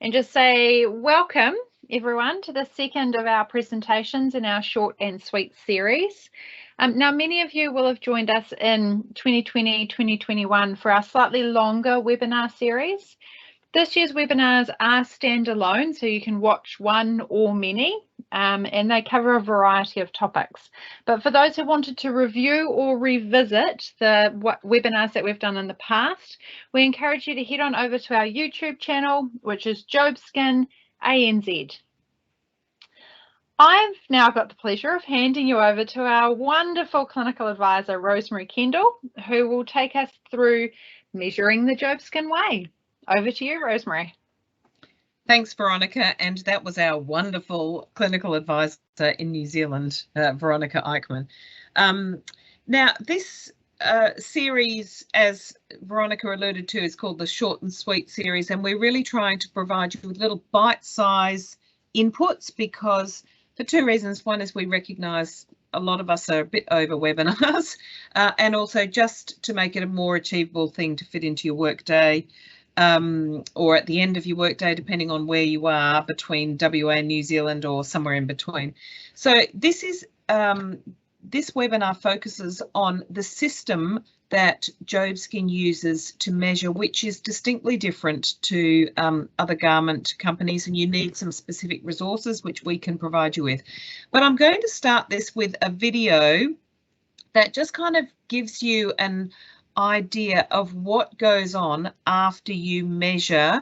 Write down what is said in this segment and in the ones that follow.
and just say welcome everyone to the second of our presentations in our short and sweet series. Now, many of you will have joined us in 2020, 2021 for our slightly longer webinar series. This year's webinars are standalone, so you can watch one or many, and they cover a variety of topics. But for those who wanted to review or revisit the webinars that we've done in the past, we encourage you to head on over to our YouTube channel, which is Jobskin ANZ. I've now got the pleasure of handing you over to our wonderful clinical advisor, Rosemary Kendall, who will take us through measuring the Jobskin way. Over to you, Rosemary. Thanks, Veronica. And that was our wonderful clinical advisor in New Zealand, Veronica Eichmann. Now, this series, as Veronica alluded to, is called the Short and Sweet series, and we're really trying to provide you with little bite-sized inputs because for two reasons. One is we recognise a lot of us are a bit over webinars, and also just to make it a more achievable thing to fit into your workday. Or at the end of your workday, depending on where you are between WA and New Zealand or somewhere in between. So this is this webinar focuses on the system that Jobskin uses to measure, which is distinctly different to other garment companies, and you need some specific resources which we can provide you with. But I'm going to start this with a video that just kind of gives you an idea of what goes on after you measure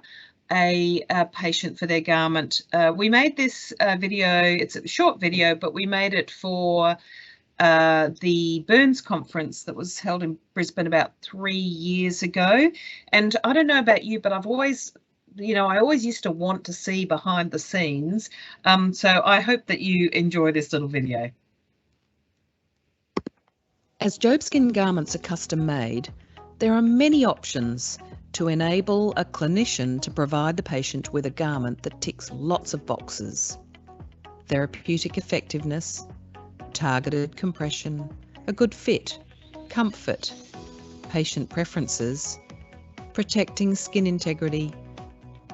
a patient for their garment. We made this video, it's a short video, but we made it for the Burns conference that was held in Brisbane about 3 years ago. And I don't know about you, but I've always, I always used to want to see behind the scenes. So I hope that you enjoy this little video. As Jobskin garments are custom made, there are many options to enable a clinician to provide the patient with a garment that ticks lots of boxes. Therapeutic effectiveness, targeted compression, a good fit, comfort, patient preferences, protecting skin integrity,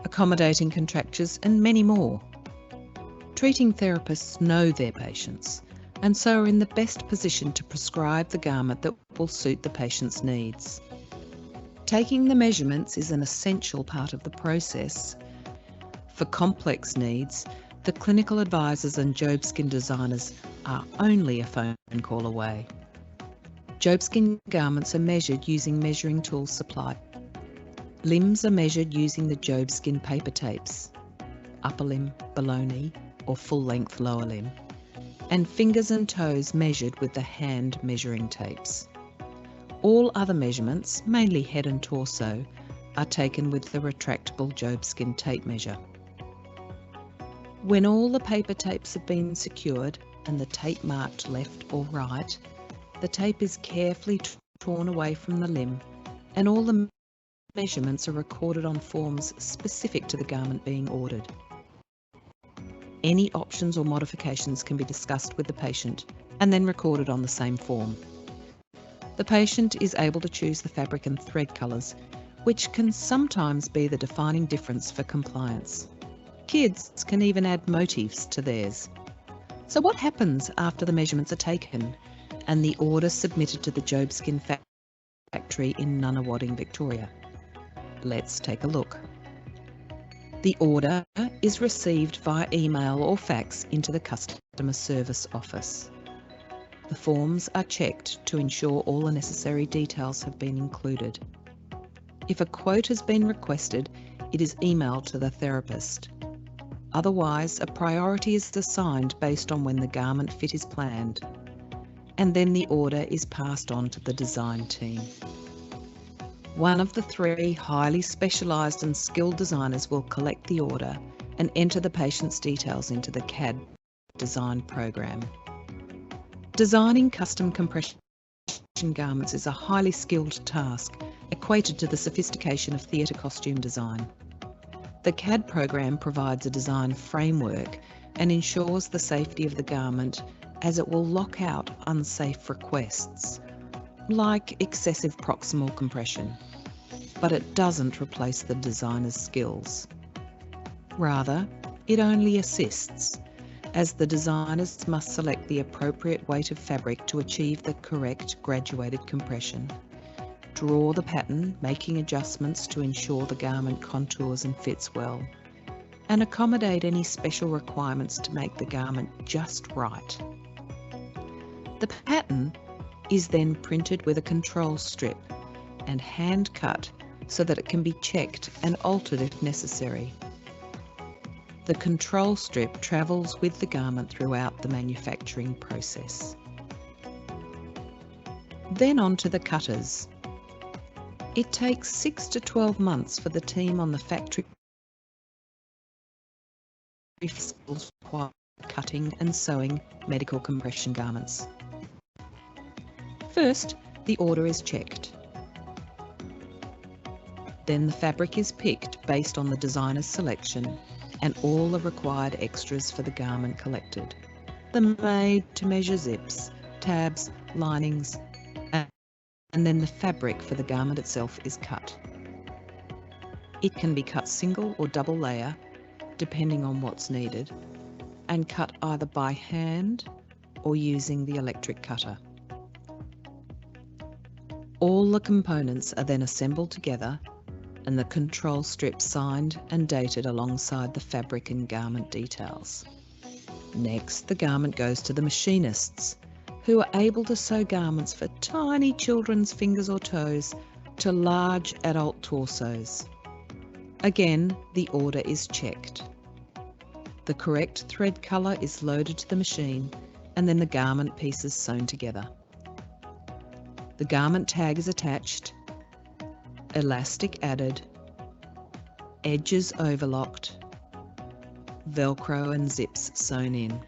accommodating contractures, and many more. Treating therapists know their patients and so are in the best position to prescribe the garment that will suit the patient's needs. Taking the measurements is an essential part of the process. For complex needs, the clinical advisors and Jobskin designers are only a phone call away. Jobskin garments are measured using measuring tools supplied. Limbs are measured using the Jobskin paper tapes, upper limb, below knee, or full-length lower limb, and fingers and toes measured with the hand measuring tapes. All other measurements, mainly head and torso, are taken with the retractable Jobskin tape measure. When all the paper tapes have been secured and the tape marked left or right, the tape is carefully torn away from the limb and all the measurements are recorded on forms specific to the garment being ordered. Any options or modifications can be discussed with the patient and then recorded on the same form. The patient is able to choose the fabric and thread colours, which can sometimes be the defining difference for compliance. Kids can even add motifs to theirs. So what happens after the measurements are taken and the order submitted to the Jobskin factory in Nunawading, Victoria? Let's take a look. The order is received via email or fax into the customer service office. The forms are checked to ensure all the necessary details have been included. If a quote has been requested, it is emailed to the therapist. Otherwise, a priority is assigned based on when the garment fit is planned, and then the order is passed on to the design team. One of the 3 highly specialised and skilled designers will collect the order and enter the patient's details into the CAD design program. Designing custom compression garments is a highly skilled task, equated to the sophistication of theatre costume design. The CAD program provides a design framework and ensures the safety of the garment, as it will lock out unsafe requests, like excessive proximal compression, but it doesn't replace the designer's skills. Rather, it only assists, as the designers must select the appropriate weight of fabric to achieve the correct graduated compression, draw the pattern, making adjustments to ensure the garment contours and fits well, and accommodate any special requirements to make the garment just right. The pattern is then printed with a control strip and hand cut so that it can be checked and altered if necessary. The control strip travels with the garment throughout the manufacturing process. Then on to the cutters. It takes 6 to 12 months for the team on the factory cutting and sewing medical compression garments. First, the order is checked. Then the fabric is picked based on the designer's selection and all the required extras for the garment collected. The made-to-measure zips, tabs, linings, and then the fabric for the garment itself is cut. It can be cut single or double layer, depending on what's needed, and cut either by hand or using the electric cutter. All the components are then assembled together and the control strip signed and dated alongside the fabric and garment details. Next, the garment goes to the machinists, who are able to sew garments for tiny children's fingers or toes to large adult torsos. Again, the order is checked. The correct thread colour is loaded to the machine and then the garment pieces sewn together. The garment tag is attached, elastic added, edges overlocked, Velcro and zips sewn in.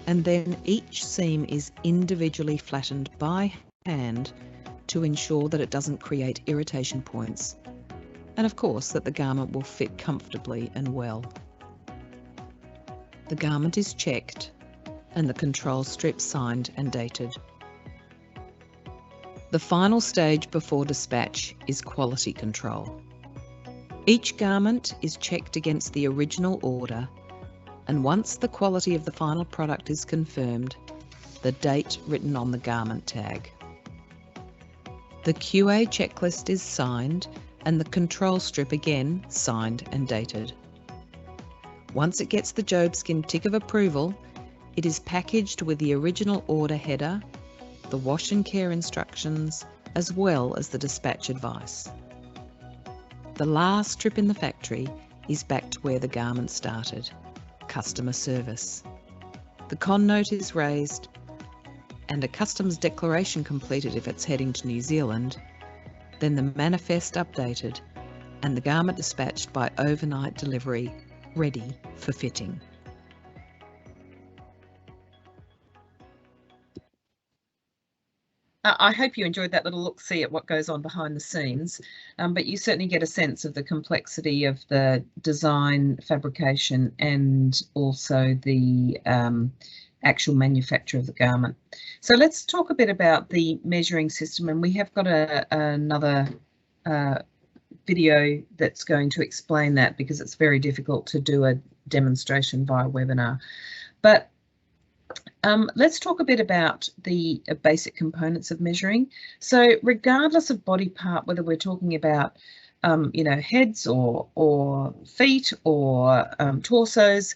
And then each seam is individually flattened by hand to ensure that it doesn't create irritation points, and of course that the garment will fit comfortably and well. The garment is checked and the control strip signed and dated. The final stage before dispatch is quality control. Each garment is checked against the original order, and once the quality of the final product is confirmed, the date written on the garment tag. The QA checklist is signed and the control strip again signed and dated. Once it gets the Jobskin tick of approval, it is packaged with the original order header, the wash and care instructions, as well as the dispatch advice. The last trip in the factory is back to where the garment started, customer service. The con note is raised and a customs declaration completed if it's heading to New Zealand, then the manifest updated and the garment dispatched by overnight delivery, ready for fitting. I hope you enjoyed that little look-see at what goes on behind the scenes, but you certainly get a sense of the complexity of the design, fabrication, and also the actual manufacture of the garment. So let's talk a bit about the measuring system, and we have got another video that's going to explain that because it's very difficult to do a demonstration via webinar. But let's talk a bit about the basic components of measuring. So regardless of body part, whether we're talking about heads or feet or torsos,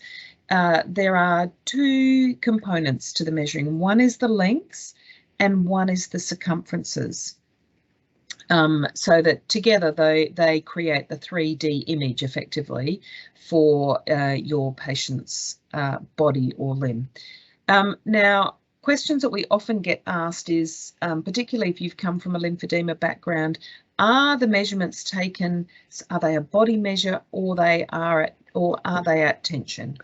there are two components to the measuring. One is the lengths and one is the circumferences. So that together they create the 3D image effectively for your patient's body or limb. Now, questions that we often get asked is, particularly if you've come from a lymphedema background, are the measurements taken, are they a body measure or are they at tension?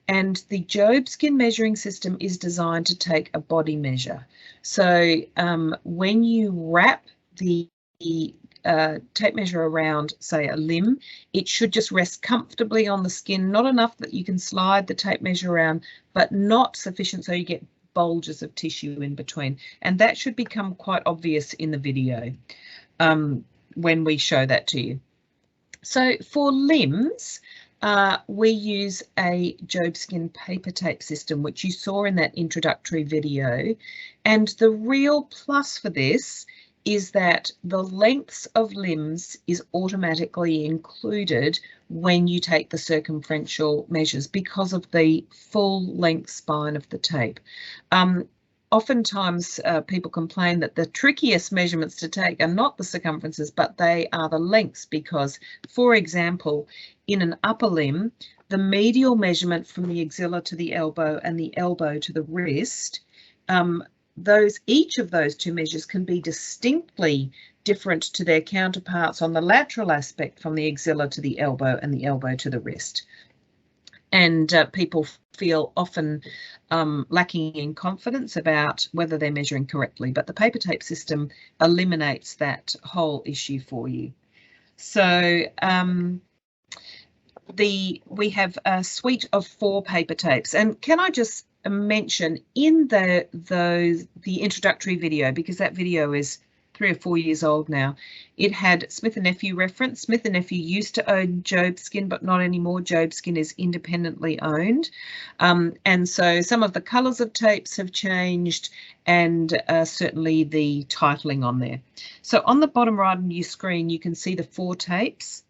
And the Jobskin measuring system is designed to take a body measure. So when you wrap the tape measure around, say, a limb, it should just rest comfortably on the skin, not enough that you can slide the tape measure around, but not sufficient so you get bulges of tissue in between. And that should become quite obvious in the video when we show that to you. So for limbs, we use a Jobskin paper tape system, which you saw in that introductory video. And the real plus for this is that the lengths of limbs is automatically included when you take the circumferential measures because of the full length spine of the tape. Oftentimes people complain that the trickiest measurements to take are not the circumferences, but they are the lengths because, for example, in an upper limb, the medial measurement from the axilla to the elbow and the elbow to the wrist, each of those two measures can be distinctly different to their counterparts on the lateral aspect from the axilla to the elbow and the elbow to the wrist. And people feel often lacking in confidence about whether they're measuring correctly, but the paper tape system eliminates that whole issue for you. So we have a suite of 4 paper tapes, and can I just mention in the introductory video, because that video is 3 or 4 years old now, it had Smith & Nephew reference. Smith & Nephew used to own Jobskin, but not anymore. Jobskin is independently owned. And so some of the colours of tapes have changed, and certainly the titling on there. So on the bottom right of your screen, you can see the 4 tapes.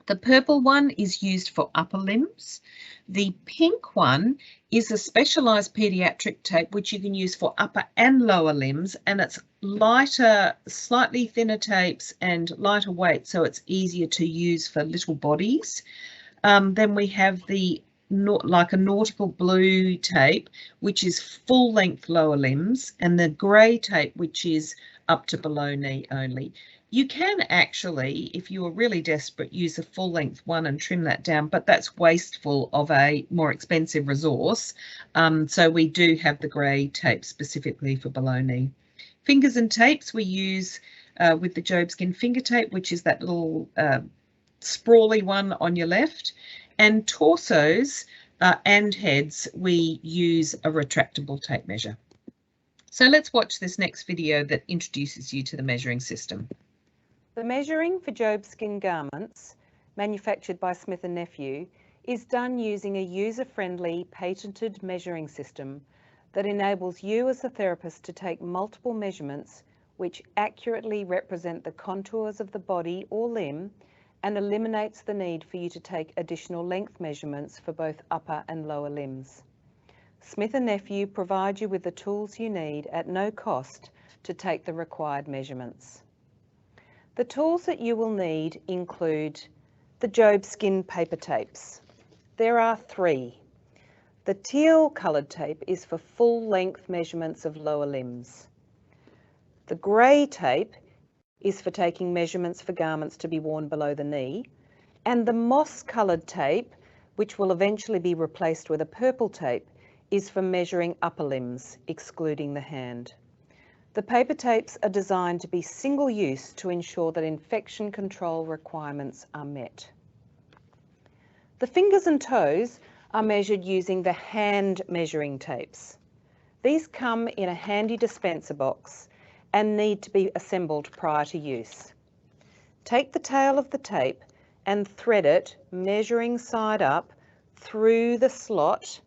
The purple one is used for upper limbs. The pink one is a specialised paediatric tape which you can use for upper and lower limbs, and it's lighter, slightly thinner tapes and lighter weight, so it's easier to use for little bodies. Then we have the like a nautical blue tape, which is full length lower limbs, and the grey tape, which is up to below knee only. You can actually, if you are really desperate, use a full length one and trim that down, but that's wasteful of a more expensive resource. So we do have the grey tape specifically for below knee. Fingers and tapes we use with the Jobskin finger tape, which is that little sprawly one on your left. And torsos and heads, we use a retractable tape measure. So let's watch this next video that introduces you to the measuring system. The measuring for Jobskin garments, manufactured by Smith & Nephew, is done using a user-friendly, patented measuring system that enables you as a therapist to take multiple measurements which accurately represent the contours of the body or limb and eliminates the need for you to take additional length measurements for both upper and lower limbs. Smith & Nephew provide you with the tools you need at no cost to take the required measurements. The tools that you will need include the Jobskin paper tapes. There are 3. The teal coloured tape is for full length measurements of lower limbs. The grey tape is for taking measurements for garments to be worn below the knee, and the moss coloured tape, which will eventually be replaced with a purple tape, is for measuring upper limbs, excluding the hand. The paper tapes are designed to be single use to ensure that infection control requirements are met. The fingers and toes are measured using the hand measuring tapes. These come in a handy dispenser box and need to be assembled prior to use. Take the tail of the tape and thread it, measuring side up, through the slot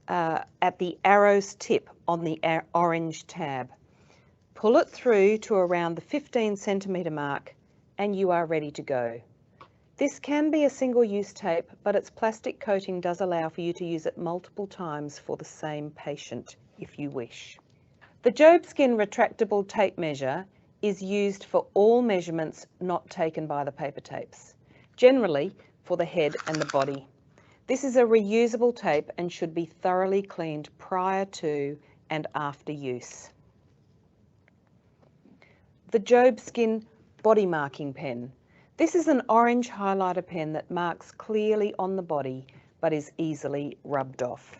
at the arrow's tip on the orange tab. Pull it through to around the 15 centimetre mark and you are ready to go. This can be a single-use tape, but its plastic coating does allow for you to use it multiple times for the same patient if you wish. The Jobskin retractable tape measure is used for all measurements not taken by the paper tapes, generally for the head and the body. This is a reusable tape and should be thoroughly cleaned prior to and after use. The Jobskin body marking pen. This is an orange highlighter pen that marks clearly on the body but is easily rubbed off.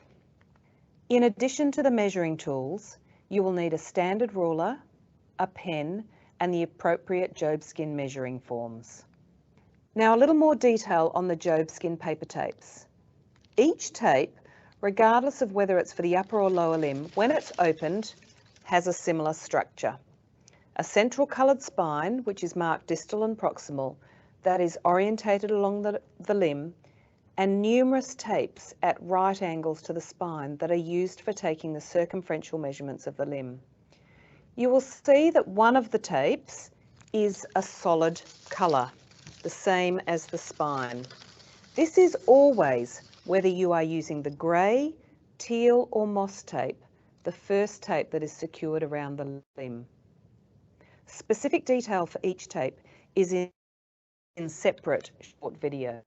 In addition to the measuring tools, you will need a standard ruler, a pen, and the appropriate Jobskin measuring forms. Now a little more detail on the Jobskin paper tapes. Each tape, regardless of whether it's for the upper or lower limb, when it's opened, has a similar structure. A central coloured spine, which is marked distal and proximal, that is orientated along the limb, and numerous tapes at right angles to the spine that are used for taking the circumferential measurements of the limb. You will see that one of the tapes is a solid colour, the same as the spine. This is always, whether you are using the grey, teal or moss tape, the first tape that is secured around the limb. Specific detail for each tape is in separate short videos.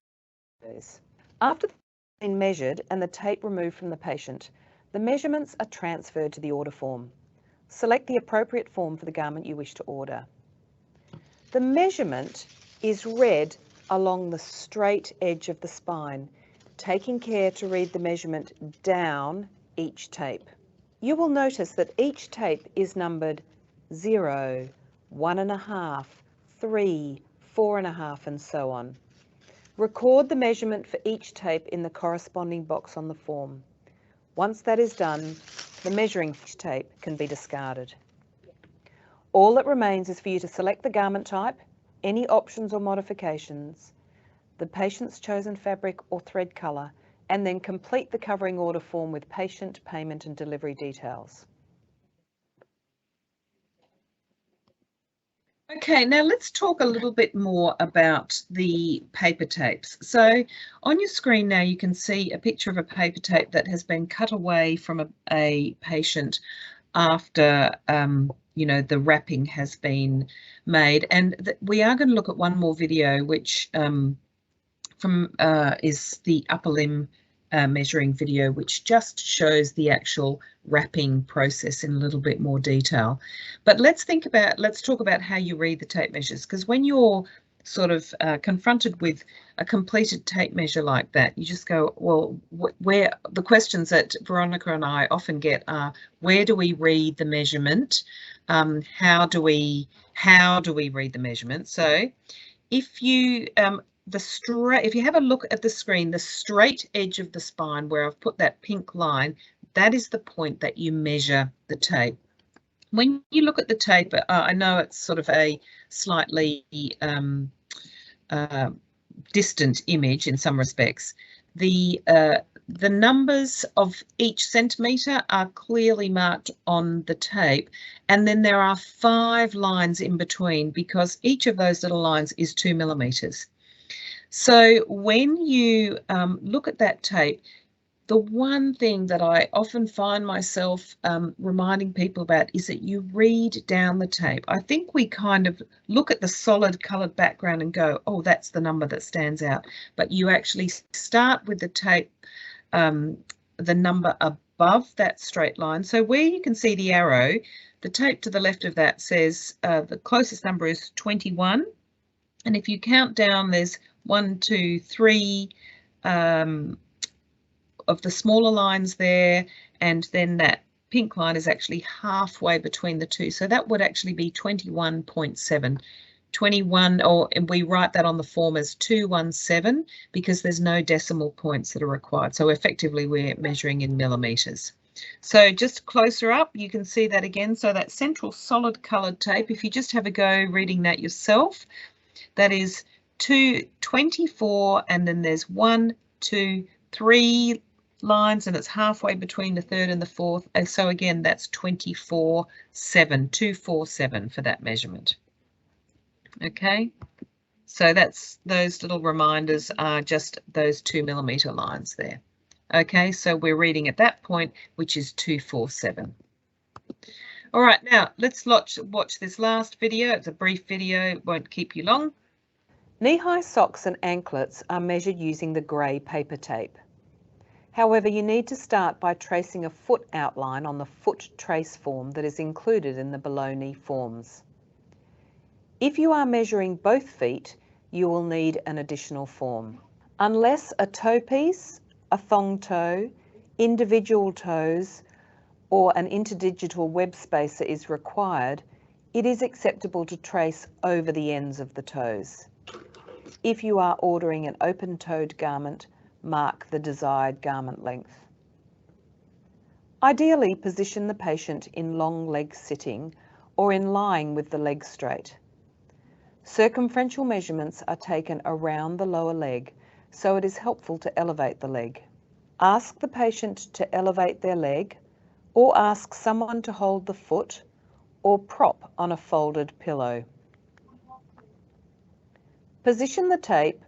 After the tape has been measured and the tape removed from the patient, the measurements are transferred to the order form. Select the appropriate form for the garment you wish to order. The measurement is read along the straight edge of the spine, taking care to read the measurement down each tape. You will notice that each tape is numbered 0, 1.5, 3, 4.5 and so on. Record the measurement for each tape in the corresponding box on the form. Once that is done, the measuring for each tape can be discarded. All that remains is for you to select the garment type, any options or modifications, the patient's chosen fabric or thread colour, and then complete the covering order form with patient, payment and delivery details. Okay, now let's talk a little bit more about the paper tapes. So on your screen now you can see a picture of a paper tape that has been cut away from a patient after you know, the wrapping has been made, and we are going to look at one more video which is the upper limb measuring video, which just shows the actual wrapping process in a little bit more detail. But let's talk about how you read the tape measures, because when you're sort of confronted with a completed tape measure like that, you just go, well, where the questions that Veronica and I often get are, where do we read the measurement? How do we read the measurement? So if you if you have a look at the screen, the straight edge of the spine where I've put that pink line, that is the point that you measure the tape. When you look at the tape, I know it's sort of a slightly distant image in some respects. The numbers of each centimetre are clearly marked on the tape, and then there are 5 lines in between because each of those little lines is 2 millimetres. So when you look at that tape, the one thing that I often find myself reminding people about is that you read down the tape. I think we kind of look at the solid coloured background and go, oh, that's the number that stands out. But you actually start with the tape, the number above that straight line. So where you can see the arrow, the tape to the left of that says the closest number is 21. And if you count down, there's 1, 2, 3 of the smaller lines there, and then that pink line is actually halfway between the two. So that would actually be 21.7. 21, or we write that on the form as 217 because there's no decimal points that are required. So effectively we're measuring in millimetres. So just closer up, you can see that again. So that central solid coloured tape, if you just have a go reading that yourself, that is 24, and then there's 1, 2, 3 lines, and it's halfway between the third and the fourth. And so again, that's 24/7, 247 for that measurement. Okay, so that's those little reminders are just those 2 millimetre lines there. Okay, so we're reading at that point, which is 247. All right, now let's watch this last video. It's a brief video, it won't keep you long. Knee-high socks and anklets are measured using the grey paper tape. However, you need to start by tracing a foot outline on the foot trace form that is included in the below knee forms. If you are measuring both feet, you will need an additional form. Unless a toe piece, a thong toe, individual toes, or an interdigital web spacer is required, it is acceptable to trace over the ends of the toes. If you are ordering an open-toed garment, mark the desired garment length. Ideally, position the patient in long leg sitting or in lying with the legs straight. Circumferential measurements are taken around the lower leg so it is helpful to elevate the leg. Ask the patient to elevate their leg, or ask someone to hold the foot or prop on a folded pillow. Position the tape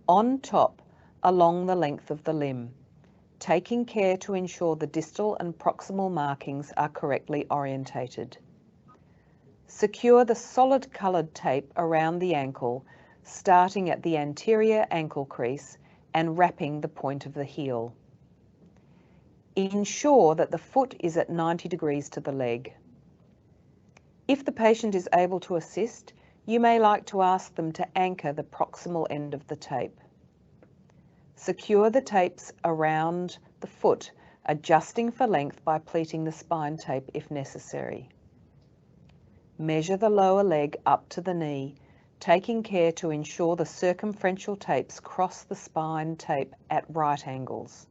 on top along the length of the limb, taking care to ensure the distal and proximal markings are correctly orientated. Secure the solid coloured tape around the ankle, starting at the anterior ankle crease and wrapping the point of the heel. Ensure that the foot is at 90 degrees to the leg. If the patient is able to assist, you may like to ask them to anchor the proximal end of the tape. Secure the tapes around the foot, adjusting for length by pleating the spine tape if necessary. Measure the lower leg up to the knee, taking care to ensure the circumferential tapes cross the spine tape at right angles.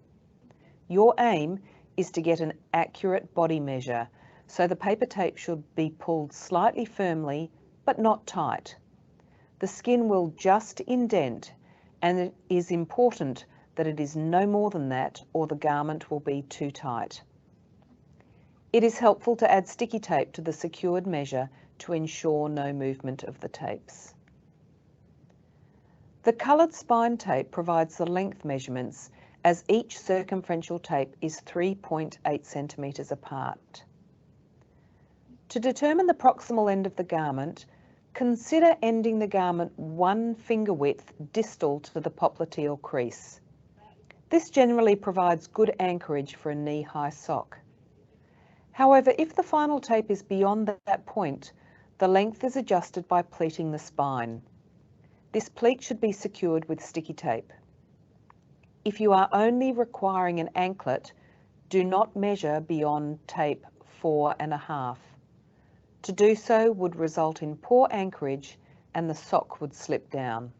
Your aim is to get an accurate body measure, so the paper tape should be pulled slightly firmly but not tight. The skin will just indent, and it is important that it is no more than that or the garment will be too tight. It is helpful to add sticky tape to the secured measure to ensure no movement of the tapes. The coloured spine tape provides the length measurements, as each circumferential tape is 3.8 centimetres apart. To determine the proximal end of the garment, consider ending the garment 1 finger width distal to the popliteal crease. This generally provides good anchorage for a knee-high sock. However, if the final tape is beyond that point, the length is adjusted by pleating the spine. This pleat should be secured with sticky tape. If you are only requiring an anklet, do not measure beyond tape 4.5. To do so would result in poor anchorage and the sock would slip down.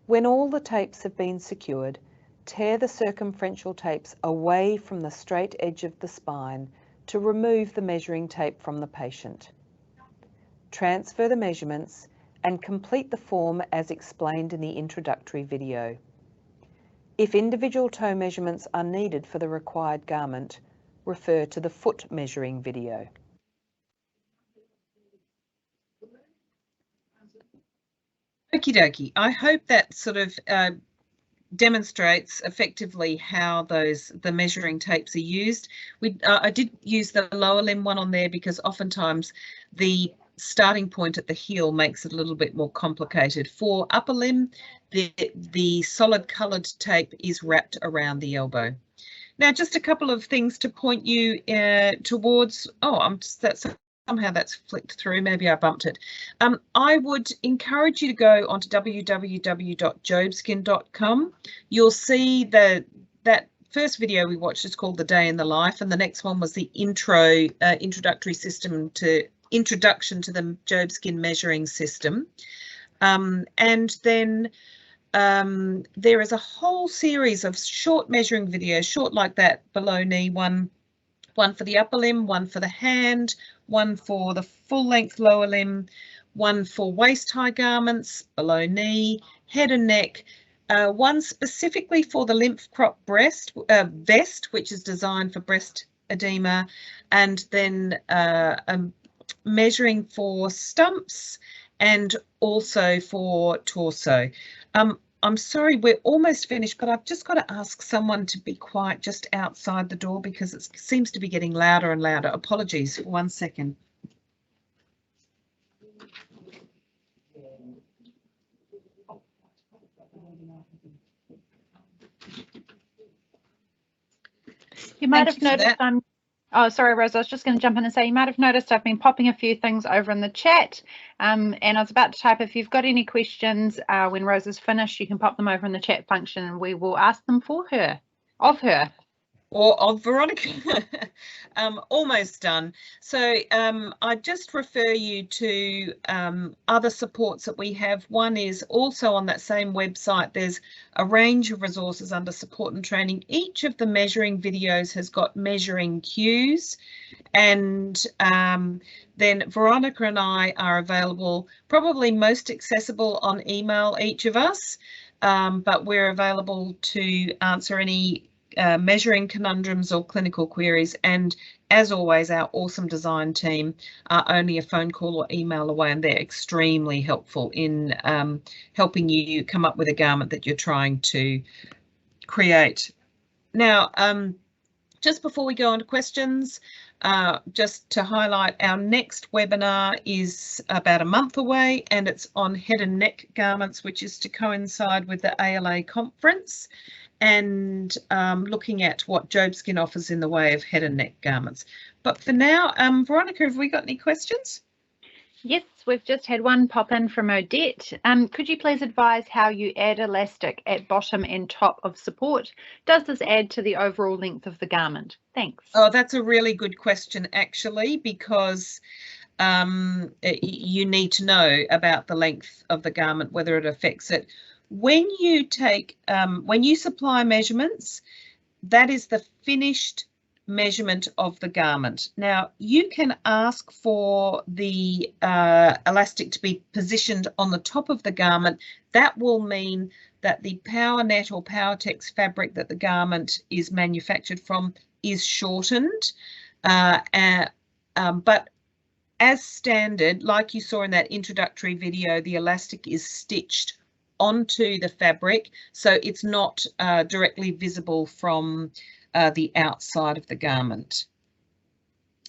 When all the tapes have been secured, tear the circumferential tapes away from the straight edge of the spine to remove the measuring tape from the patient. Transfer the measurements and complete the form as explained in the introductory video. If individual toe measurements are needed for the required garment, refer to the foot measuring video. Okie dokie. I hope that sort of demonstrates effectively how the measuring tapes are used. I did use the lower limb one on there because oftentimes the starting point at the heel makes it a little bit more complicated. For upper limb, the solid coloured tape is wrapped around the elbow. Now, just a couple of things to point you towards. Somehow that's flicked through. Maybe I bumped it. I would encourage you to go onto www.jobskin.com. You'll see that first video we watched is called The Day in the Life, and the next one was the introduction to the Jobskin measuring system. And then there is a whole series of short measuring videos, short like that, below knee, one for the upper limb, one for the hand, one for the full length lower limb, one for waist high garments, below knee, head and neck, one specifically for the lymph crop vest, which is designed for breast edema, and then measuring for stumps and also for torso. I'm sorry, we're almost finished, but I've just got to ask someone to be quiet just outside the door because it seems to be getting louder and louder. Apologies for 1 second. You might have noticed oh, sorry, Rose, I was just going to jump in and say you might have noticed I've been popping a few things over in the chat, and I was about to type, if you've got any questions when Rose is finished, you can pop them over in the chat function and we will ask them of her. or of Veronica. Almost done. So I just refer you to other supports that we have. One is also on that same website. There's a range of resources under support and training. Each of the measuring videos has got measuring cues, and then Veronica and I are available, probably most accessible on email, each of us, but we're available to answer any measuring conundrums or clinical queries, and as always, our awesome design team are only a phone call or email away, and they're extremely helpful in helping you come up with a garment that you're trying to create. Now, just before we go on to questions, just to highlight, our next webinar is about a month away, and it's on head and neck garments, which is to coincide with the ALA conference, and looking at what Jobskin offers in the way of head and neck garments. But for now, Veronica, have we got any questions? Yes, we've just had one pop in from Odette. Could you please advise how you add elastic at bottom and top of support? Does this add to the overall length of the garment? Thanks. Oh, that's a really good question, actually, because you need to know about the length of the garment, whether it affects it. When you take, when you supply measurements, that is the finished measurement of the garment. Now, you can ask for the elastic to be positioned on the top of the garment. That will mean that the power net or Powertex fabric that the garment is manufactured from is shortened, but as standard, like you saw in that introductory video, the elastic is stitched onto the fabric, so it's not directly visible from the outside of the garment.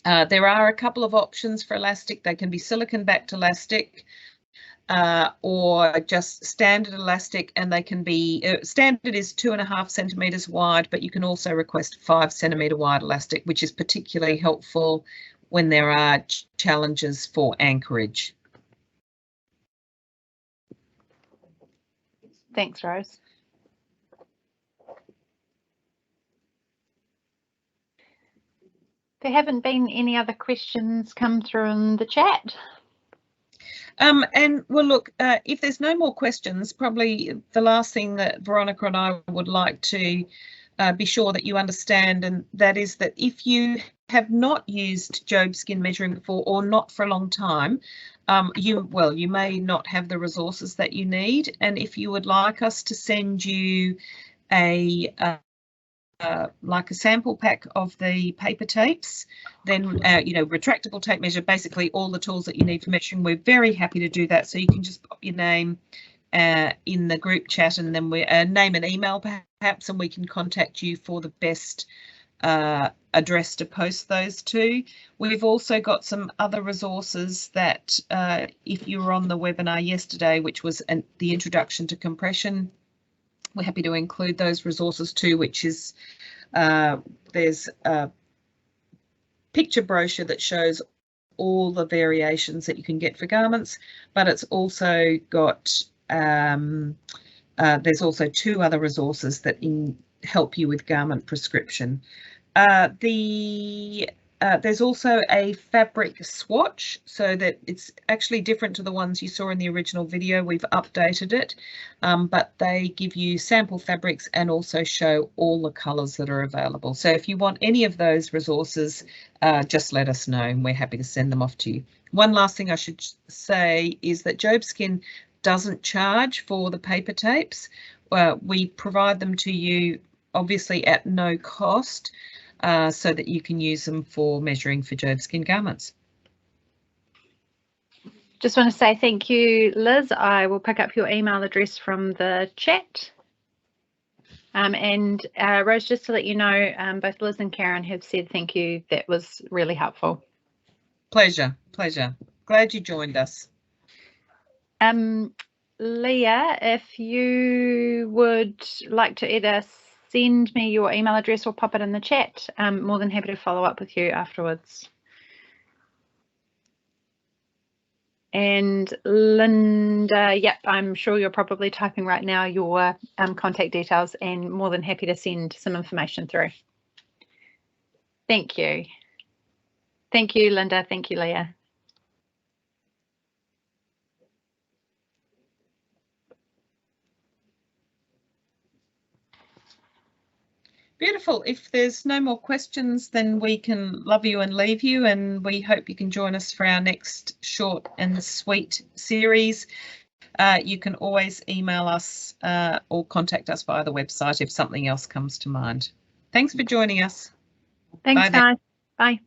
There are a couple of options for elastic. They can be silicone backed elastic or just standard elastic, and they can be standard is 2.5 centimeters wide, but you can also request 5 centimeter wide elastic, which is particularly helpful when there are challenges for anchorage. Thanks, Rose. There haven't been any other questions come through in the chat. And well, look, if there's no more questions, probably the last thing that Veronica and I would like to be sure that you understand, and that is that if you have not used Jobskin measuring before, or not for a long time, you may not have the resources that you need. And if you would like us to send you a like a sample pack of the paper tapes, then retractable tape measure, basically all the tools that you need for measuring, we're very happy to do that. So you can just pop your name in the group chat, and then we name and email perhaps, and we can contact you for the best address to post those to. We've also got some other resources that if you were on the webinar yesterday, which was the introduction to compression, we're happy to include those resources too, which is there's a picture brochure that shows all the variations that you can get for garments, but it's also got there's also 2 other resources that help you with garment prescription. There's also a fabric swatch, so that it's actually different to the ones you saw in the original video. We've updated it, but they give you sample fabrics and also show all the colours that are available. So if you want any of those resources, just let us know and we're happy to send them off to you. One last thing I should say is that Jobskin doesn't charge for the paper tapes. We provide them to you obviously at no cost, so that you can use them for measuring for Jobskin garments. Just want to say thank you, Liz. I will pick up your email address from the chat. And Rose, just to let you know, both Liz and Karen have said thank you. That was really helpful. Pleasure, pleasure. Glad you joined us. Leah, if you would like to either send me your email address or pop it in the chat, I'm more than happy to follow up with you afterwards. And Linda, yep, I'm sure you're probably typing right now your contact details, and more than happy to send some information through. Thank you. Thank you, Linda. Thank you, Leah. Beautiful. If there's no more questions, then we can love you and leave you, and we hope you can join us for our next short and sweet series. You can always email us or contact us via the website if something else comes to mind. Thanks for joining us. Thanks, Bye then. guys. Bye.